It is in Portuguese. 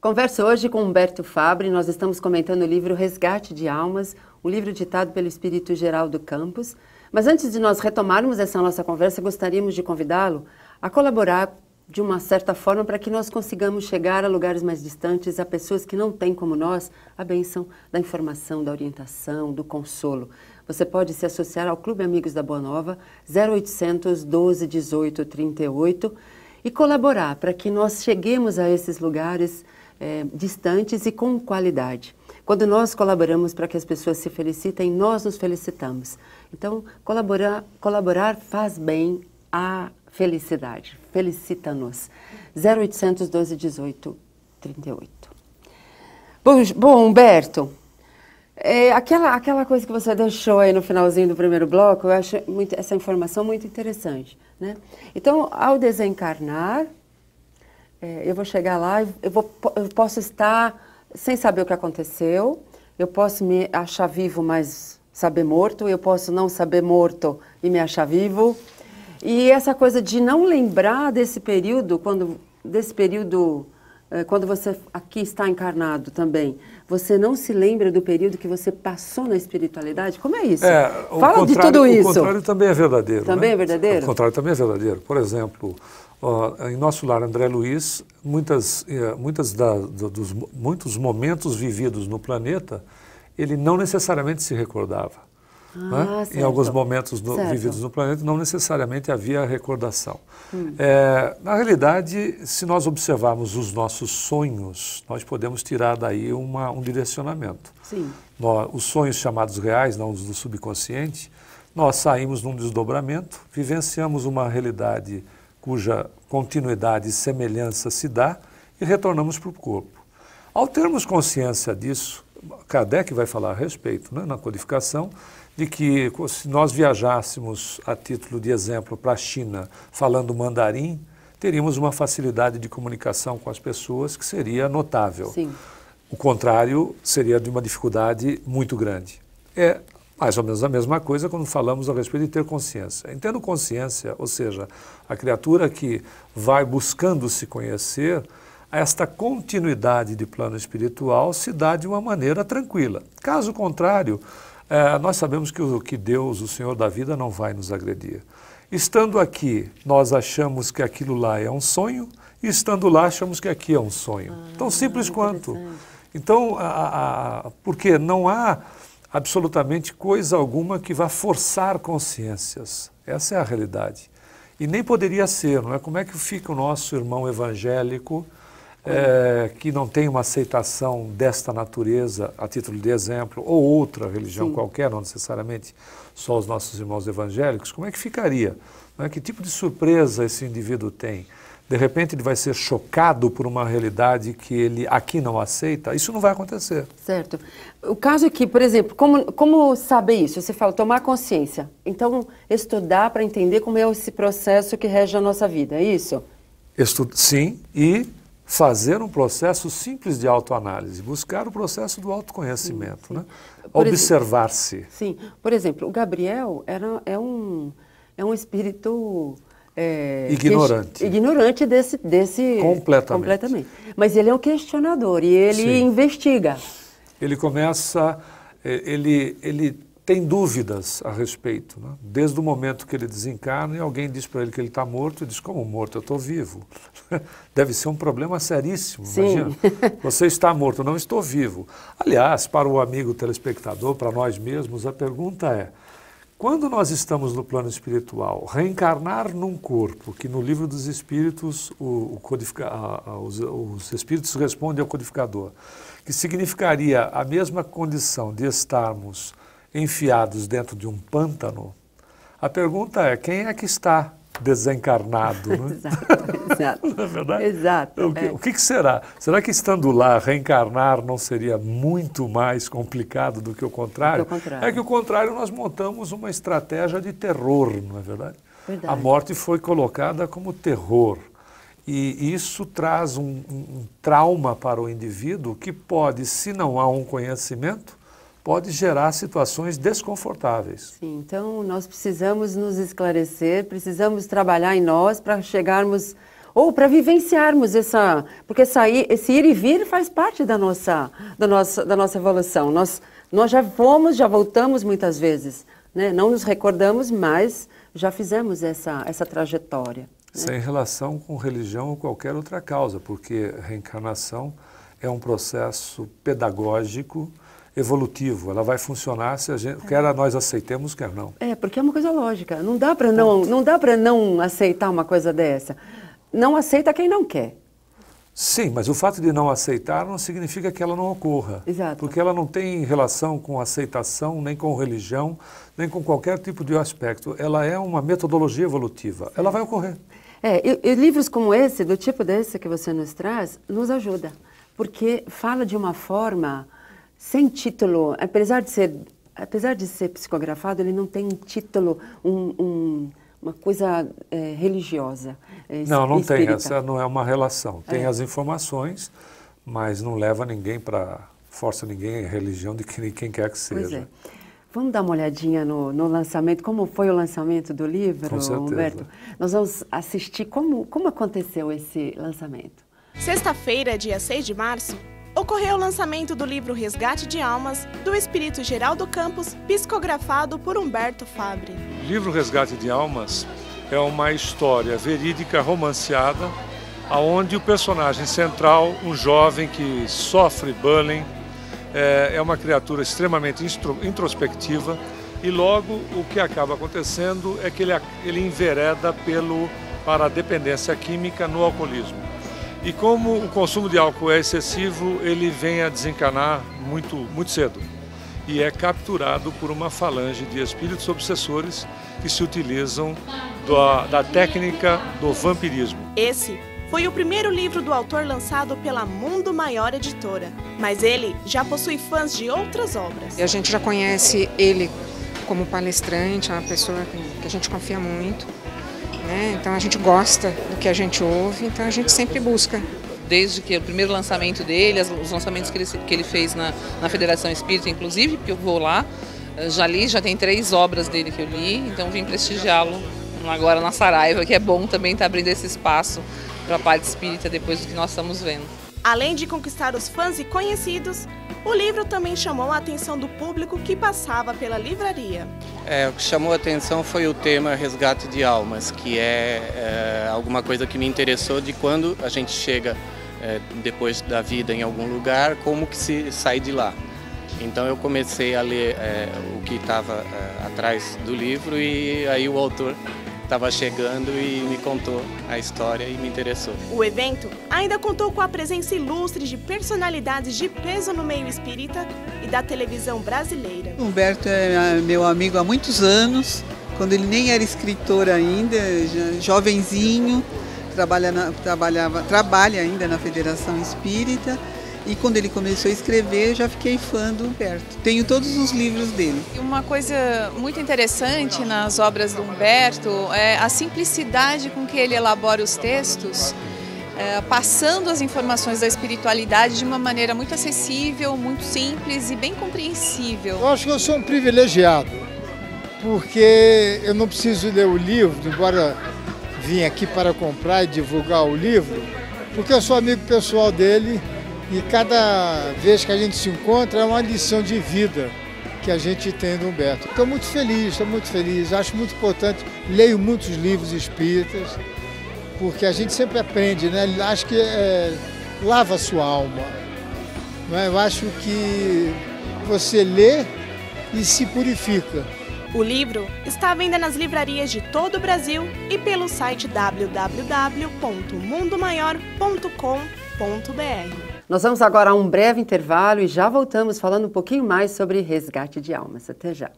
Converso hoje com Humberto Fabbri. Nós estamos comentando o livro Resgate de Almas, um livro ditado pelo Espírito Geraldo Campos. Mas antes de nós retomarmos essa nossa conversa, gostaríamos de convidá-lo a colaborar de uma certa forma para que nós consigamos chegar a lugares mais distantes, a pessoas que não têm como nós a bênção da informação, da orientação, do consolo. Você pode se associar ao Clube Amigos da Boa Nova, 0800 12 18 38, e colaborar para que nós cheguemos a esses lugares distantes e com qualidade. Quando nós colaboramos para que as pessoas se felicitem, nós nos felicitamos. Então, colaborar faz bem à felicidade. Felicita-nos. 0800 12 18 38. Bom, Humberto, aquela coisa que você deixou aí no finalzinho do primeiro bloco, eu acho essa informação muito interessante, né? Então, ao desencarnar, eu vou chegar lá, eu posso estar sem saber o que aconteceu, eu posso me achar vivo, mas saber morto, eu posso não saber morto e me achar vivo. E essa coisa de não lembrar desse período, quando você aqui está encarnado também, você não se lembra do período que você passou na espiritualidade? Como é isso? Fala de tudo isso. O contrário também é verdadeiro. Também né? é verdadeiro? O contrário também é verdadeiro. Por exemplo, em nosso lar André Luiz, muitos momentos vividos no planeta, ele não necessariamente se recordava. Né? Em alguns momentos vividos no planeta, não necessariamente havia recordação. Na realidade, se nós observarmos os nossos sonhos, nós podemos tirar daí um direcionamento. Sim. Os sonhos chamados reais, não os do subconsciente, nós saímos num desdobramento, vivenciamos uma realidade cuja continuidade e semelhança se dá e retornamos para o corpo. Ao termos consciência disso, Kardec vai falar a respeito, né, na codificação, de que se nós viajássemos, a título de exemplo, para a China falando mandarim, teríamos uma facilidade de comunicação com as pessoas que seria notável. Sim. O contrário seria de uma dificuldade muito grande. É mais ou menos a mesma coisa quando falamos a respeito de ter consciência. Tendo consciência, ou seja, a criatura que vai buscando se conhecer, esta continuidade de plano espiritual se dá de uma maneira tranquila. Caso contrário, nós sabemos que Deus, o Senhor da vida, não vai nos agredir. Estando aqui, nós achamos que aquilo lá é um sonho, e estando lá, achamos que aqui é um sonho. Tão simples quanto. Então, porque não há absolutamente coisa alguma que vá forçar consciências. Essa é a realidade. E nem poderia ser, não é? Como é que fica o nosso irmão evangélico, que não tem uma aceitação desta natureza, a título de exemplo, ou outra religião qualquer, não necessariamente só os nossos irmãos evangélicos, como é que ficaria? Não é? Que tipo de surpresa esse indivíduo tem? De repente ele vai ser chocado por uma realidade que ele aqui não aceita? Isso não vai acontecer. Certo. O caso aqui, por exemplo, como saber isso? Você fala, tomar consciência. Então, estudar para entender como é esse processo que rege a nossa vida, é isso? Sim, e fazer um processo simples de autoanálise, buscar o processo do autoconhecimento, né? Observar-se. Sim, por exemplo, o Gabriel é um espírito ignorante desse completamente. Mas ele é um questionador e ele investiga. Ele começa, ele tem dúvidas a respeito, né? Desde o momento que ele desencarna e alguém diz para ele que ele está morto, ele diz, como morto? Eu estou vivo. Deve ser um problema seríssimo, imagina. Você está morto, não estou vivo. Aliás, para o amigo telespectador, para nós mesmos, a pergunta é, quando nós estamos no plano espiritual, reencarnar num corpo, que no livro dos Espíritos, os Espíritos respondem ao codificador, que significaria a mesma condição de estarmos enfiados dentro de um pântano, a pergunta é, quem é que está desencarnado? Né? Exato. Não é verdade? Exato. O que será? Será que estando lá, reencarnar não seria muito mais complicado do que o contrário? É que o contrário, nós montamos uma estratégia de terror, não é verdade? Verdade. A morte foi colocada como terror. E isso traz um trauma para o indivíduo que pode, se não há um conhecimento, pode gerar situações desconfortáveis. Sim, então nós precisamos nos esclarecer, precisamos trabalhar em nós para chegarmos ou para vivenciarmos porque esse ir e vir faz parte da nossa evolução. Nós já fomos, já voltamos muitas vezes, né? Não nos recordamos, mas já fizemos essa trajetória. Né? Sem relação com religião ou qualquer outra causa, porque reencarnação é um processo pedagógico, evolutivo. Ela vai funcionar se a gente, quer nós aceitemos, quer não. Porque é uma coisa lógica. Não dá para não aceitar uma coisa dessa. Não aceita quem não quer. Sim, mas o fato de não aceitar não significa que ela não ocorra. Exato. Porque ela não tem relação com aceitação, nem com religião, nem com qualquer tipo de aspecto. Ela é uma metodologia evolutiva. Ela vai ocorrer. E livros como esse, do tipo desse que você nos traz, nos ajuda. Porque fala de uma forma sem título. Apesar de ser psicografado, ele não tem um título, uma coisa religiosa. Não tem. Essa não é uma relação. Tem as informações, mas não leva ninguém força ninguém a religião de quem quer que seja. Pois é. Vamos dar uma olhadinha no lançamento, como foi o lançamento do livro, Com certeza. Humberto? Nós vamos assistir como aconteceu esse lançamento. Sexta-feira, dia 6 de março, ocorreu o lançamento do livro Resgate de Almas, do espírito Geraldo Campos, psicografado por Humberto Fabbri. O livro Resgate de Almas é uma história verídica, romanceada, onde o personagem central, um jovem que sofre bullying, é uma criatura extremamente introspectiva e logo o que acaba acontecendo é que ele envereda para a dependência química no alcoolismo. E como o consumo de álcool é excessivo, ele vem a desencanar muito cedo. E é capturado por uma falange de espíritos obsessores que se utilizam da técnica do vampirismo. Esse foi o primeiro livro do autor lançado pela Mundo Maior Editora, mas ele já possui fãs de outras obras. E a gente já conhece ele como palestrante, é uma pessoa que a gente confia muito. Então a gente gosta do que a gente ouve, então a gente sempre busca. Desde que o primeiro lançamento dele, os lançamentos que ele fez na Federação Espírita, inclusive, porque eu vou lá, já tem 3 obras dele que eu li, então vim prestigiá-lo agora na Saraiva, que é bom também estar abrindo esse espaço para a parte espírita depois do que nós estamos vendo. Além de conquistar os fãs e conhecidos, o livro também chamou a atenção do público que passava pela livraria. O que chamou a atenção foi o tema Resgate de Almas, que é alguma coisa que me interessou de quando a gente chega depois da vida em algum lugar, como que se sai de lá. Então eu comecei a ler o que estava atrás do livro e aí o autor estava chegando e me contou a história e me interessou. O evento ainda contou com a presença ilustre de personalidades de peso no meio espírita e da televisão brasileira. Humberto é meu amigo há muitos anos, quando ele nem era escritor ainda, jovenzinho, trabalha ainda na Federação Espírita. E quando ele começou a escrever, eu já fiquei fã do Humberto. Tenho todos os livros dele. Uma coisa muito interessante nas obras do Humberto é a simplicidade com que ele elabora os textos, passando as informações da espiritualidade de uma maneira muito acessível, muito simples e bem compreensível. Eu acho que eu sou um privilegiado, porque eu não preciso ler o livro, embora vim aqui para comprar e divulgar o livro, porque eu sou amigo pessoal dele. E cada vez que a gente se encontra é uma lição de vida que a gente tem do Humberto. Estou muito feliz, acho muito importante, leio muitos livros espíritas, porque a gente sempre aprende, né? Acho que lava a sua alma. Né? Eu acho que você lê e se purifica. O livro está à venda nas livrarias de todo o Brasil e pelo site www.mundomaior.com.br. Nós vamos agora a um breve intervalo e já voltamos falando um pouquinho mais sobre resgate de almas. Até já.